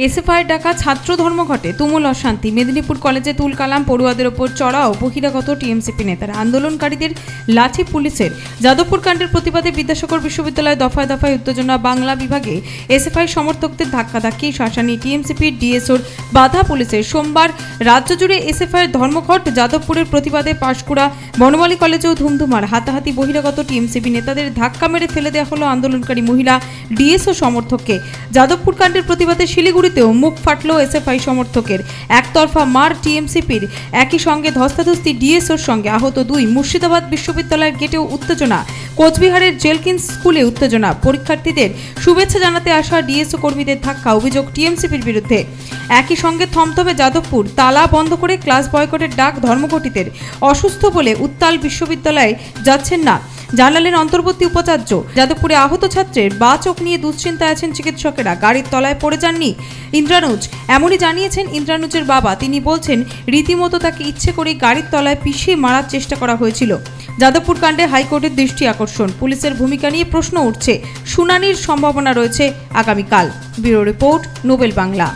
SFI ডাকা ছাত্র ধর্মঘটে তুমুল অশান্তি। মেদিনীপুর কলেজে তুলকালাম, পড়ুয়াদের ওপর চড়াও বহিরাগত টিএমসিপি নেতারা। আন্দোলনকারীদের লাঠি পুলিশের। যাদবপুর কাণ্ডের প্রতিবাদে বিদ্যাসাগর বিশ্ববিদ্যালয়ে দফায় দফায় উত্তেজনা। বাংলা বিভাগে এসএফআই সমর্থকদের ধাক্কাধাক্কি, শাসানি, টিএমসিপির ডিএসওর বাধা পুলিশের। সোমবার রাজ্য জুড়ে এসএফআইয়ের ধর্মঘট। যাদবপুরের প্রতিবাদে পাঁশকুড়া বনমালী কলেজেও ধুমধুমার। হাতাহাতি, বহিরাগত টিএমসিপি নেতাদের ধাক্কা মেরে ফেলে দেওয়া হলো আন্দোলনকারী মহিলা ডিএসও সমর্থককে। যাদবপুর কাণ্ডের প্রতিবাদে শিলিগুড়িতেও মুখ ফাটল এসএফআই সমর্থকের। একতরফা মার টিএমসিপির, একই সঙ্গে ধস্তাধস্তি ডিএসওর সঙ্গে, আহত 2। মুর্শিদাবাদ বিশ্ববিদ্যালয়ের গেটেও উত্তেজনা। কোচবিহারের জেলকিন্স স্কুলে উত্তেজনা। পরীক্ষার্থীদের শুভেচ্ছা জানাতে আসা ডিএসও কর্মীদের ধাক্কা, অভিযোগ টিএমসিপির বিরুদ্ধে। একই সঙ্গে থমথমে যাদবপুর, তালা বন্ধ করে ক্লাস বয়কটের ডাক ধর্মঘটিতের। অসুস্থ বলে উত্তাল বিশ্ববিদ্যালয়ে যাচ্ছেন না, জানালেন অন্তর্বর্তী উপাচার্য। যাদবপুরে আহত ছাত্রের বা চোখ নিয়ে দুশ্চিন্তায় আছেন চিকিৎসকেরা। গাড়ির তলায় পড়ে যাননি ইন্দ্রানুজ, এমনই জানিয়েছেন ইন্দ্রানুজের বাবা। তিনি বলছেন, রীতিমতো তাকে ইচ্ছে করেই গাড়ির তলায় পিষিয়ে মারার চেষ্টা করা হয়েছিল। যাদবপুর কাণ্ডে হাইকোর্টের দৃষ্টি আকর্ষণ। পুলিশের ভূমিকা নিয়ে প্রশ্ন উঠছে। শুনানির সম্ভাবনা রয়েছে আগামীকাল। Bureau report, Nobel Bangla.